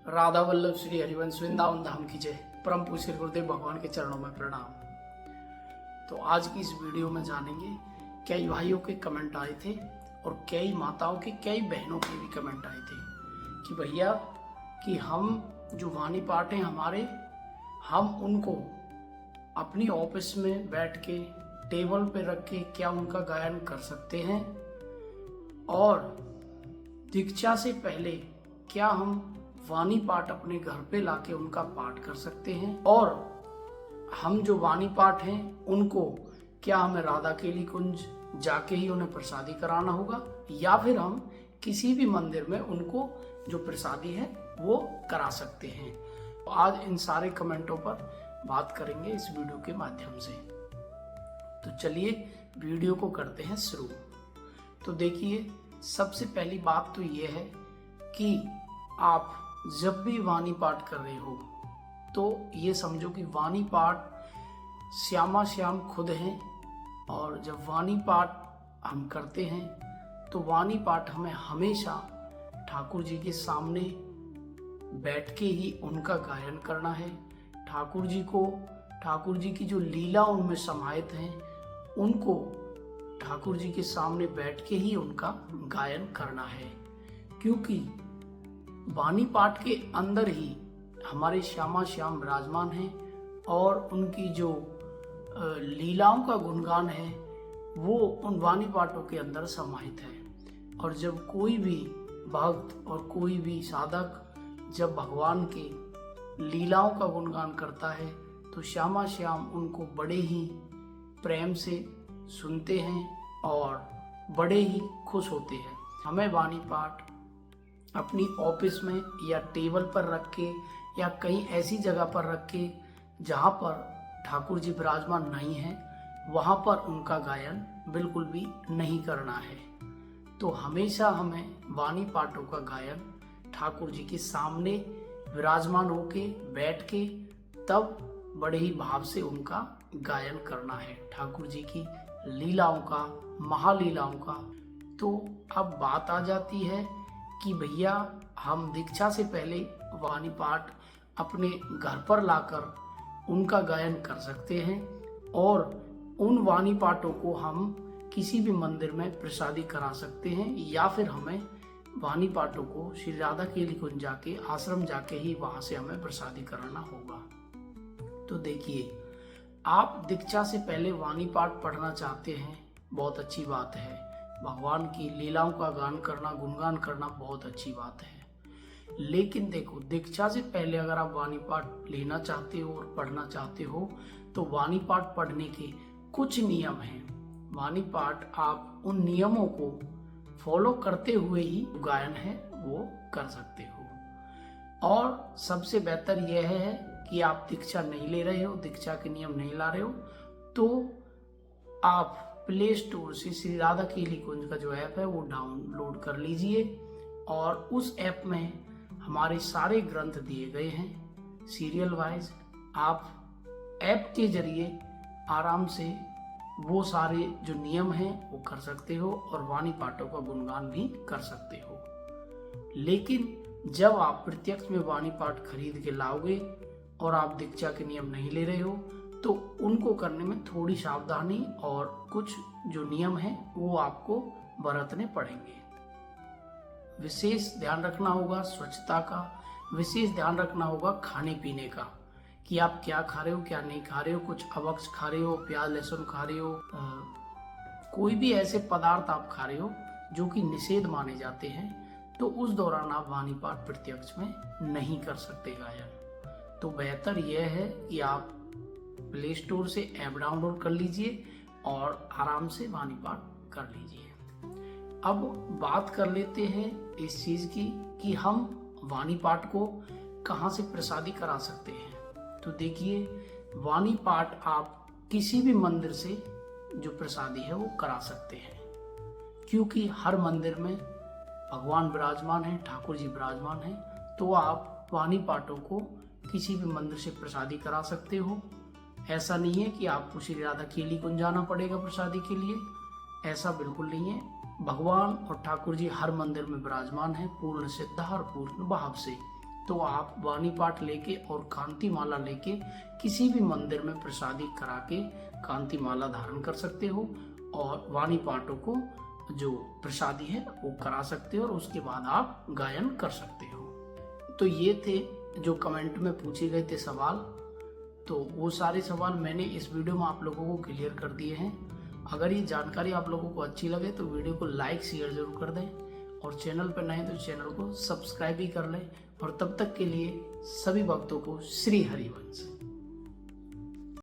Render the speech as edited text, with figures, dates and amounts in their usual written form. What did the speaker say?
राधा वल्लभ श्री हरिवंश वृंदावन धाम की जय। परम पूज्य श्री गुरुदेव भगवान के चरणों में प्रणाम। तो आज की इस वीडियो में जानेंगे कई भाइयों के कमेंट आए थे और कई माताओं के कई बहनों के भी कमेंट आए थे कि भैया कि हम जो वाणी पाठ हैं हमारे, हम उनको अपनी ऑफिस में बैठ के टेबल पे रख के क्या उनका गायन कर सकते हैं, और दीक्षा से पहले क्या हम वाणी पाठ अपने घर पे लाके उनका पाठ कर सकते हैं, और हम जो वाणी पाठ हैं उनको क्या हमें राधा केली कुंज जाके ही उन्हें प्रसादी कराना होगा, या फिर हम किसी भी मंदिर में उनको जो प्रसादी है वो करा सकते हैं। तो आज इन सारे कमेंटों पर बात करेंगे इस वीडियो के माध्यम से। तो चलिए वीडियो को करते हैं शुरू। तो देखिए, सबसे पहली बात तो ये है कि आप जब भी वाणी पाठ कर रहे हो तो ये समझो कि वाणी पाठ श्यामा श्याम खुद हैं, और जब वाणी पाठ हम करते हैं तो वाणी पाठ हमें हमेशा ठाकुर जी के सामने बैठ के ही उनका गायन करना है। ठाकुर जी की जो लीला उनमें समाहित हैं उनको ठाकुर जी के सामने बैठ के ही उनका गायन करना है, क्योंकि वाणी पाठ के अंदर ही हमारे श्यामा श्याम विराजमान हैं और उनकी जो लीलाओं का गुणगान है वो उन वाणी पाठों के अंदर समाहित है। और जब कोई भी भक्त और कोई भी साधक जब भगवान के लीलाओं का गुणगान करता है तो श्यामा श्याम उनको बड़े ही प्रेम से सुनते हैं और बड़े ही खुश होते हैं। हमें वाणी पाठ अपनी ऑफिस में या टेबल पर रख के या कहीं ऐसी जगह पर रख के जहाँ पर ठाकुर जी विराजमान नहीं हैं वहाँ पर उनका गायन बिल्कुल भी नहीं करना है। तो हमेशा हमें वाणी पाठों का गायन ठाकुर जी के सामने विराजमान होके बैठ के तब बड़े ही भाव से उनका गायन करना है, ठाकुर जी की लीलाओं का, महालीलाओं का। तो अब बात आ जाती है कि भैया हम दीक्षा से पहले वाणी पाठ अपने घर पर लाकर उनका गायन कर सकते हैं, और उन वाणी पाठों को हम किसी भी मंदिर में प्रसादी करा सकते हैं, या फिर हमें वाणी पाठों को श्री राधा केली कुंज जाके आश्रम जाके ही वहां से हमें प्रसादी कराना होगा। तो देखिए, आप दीक्षा से पहले वाणी पाठ पढ़ना चाहते हैं, बहुत अच्छी बात है। भगवान की लीलाओं का गान करना, गुणगान करना बहुत अच्छी बात है। लेकिन देखो, दीक्षा से पहले अगर आप वाणी पाठ लेना चाहते हो और पढ़ना चाहते हो तो वाणी पाठ पढ़ने के कुछ नियम हैं। वाणी पाठ आप उन नियमों को फॉलो करते हुए ही गायन है वो कर सकते हो। और सबसे बेहतर यह है कि आप दीक्षा नहीं ले रहे हो, दीक्षा के नियम नहीं ला रहे हो, तो आप प्ले स्टोर से श्री राधा केली कुंज का जो ऐप है वो डाउनलोड कर लीजिए, और उस ऐप में हमारे सारे ग्रंथ दिए गए हैं सीरियल वाइज। आप ऐप के जरिए आराम से वो सारे जो नियम हैं वो कर सकते हो और वाणी पाठों का गुणगान भी कर सकते हो। लेकिन जब आप प्रत्यक्ष में वाणी पाठ खरीद के लाओगे और आप दीक्षा के नियम नहीं ले रहे हो तो उनको करने में थोड़ी सावधानी और कुछ जो नियम हैं वो आपको बरतने पड़ेंगे। विशेष ध्यान रखना होगा स्वच्छता का, विशेष ध्यान रखना होगा खाने पीने का कि आप क्या खा रहे हो क्या नहीं खा रहे हो। कुछ अवक्ष खा रहे हो, प्याज लहसुन खा रहे हो, कोई भी ऐसे पदार्थ आप खा रहे हो जो कि निषेध माने जाते हैं, तो उस दौरान आप वाणी पाठ प्रत्यक्ष में नहीं कर सकते गायन। तो बेहतर यह है कि आप प्ले स्टोर से ऐप डाउनलोड कर लीजिए और आराम से वाणी पाठ कर लीजिए। अब बात कर लेते हैं इस चीज की कि हम वाणी पाठ को कहाँ से प्रसादी करा सकते हैं। तो देखिए, वाणी पाठ आप किसी भी मंदिर से जो प्रसादी है वो करा सकते हैं, क्योंकि हर मंदिर में भगवान विराजमान है, ठाकुर जी विराजमान हैं। तो आप वाणी पाठों को किसी भी मंदिर से प्रसादी करा सकते हो। ऐसा नहीं है कि आपको श्री राधा केली कुंज जाना पड़ेगा प्रसादी के लिए, ऐसा बिल्कुल नहीं है। भगवान और ठाकुर जी हर मंदिर में विराजमान है पूर्ण श्रद्धा और पूर्ण भाव से। तो आप वाणी पाठ लेके और कांति माला लेके किसी भी मंदिर में प्रसादी करा के कांति माला धारण कर सकते हो और वाणी पाठों को जो प्रसादी है वो करा सकते हो और उसके बाद आप गायन कर सकते हो। तो ये थे जो कमेंट में पूछे गए थे सवाल। तो वो सारे सवाल मैंने इस वीडियो में आप लोगों को क्लियर कर दिए हैं। अगर ये जानकारी आप लोगों को अच्छी लगे तो वीडियो को लाइक शेयर जरूर कर दें और चैनल पर नए तो चैनल को सब्सक्राइब भी कर लें। और तब तक के लिए सभी भक्तों को श्री हरिवंश।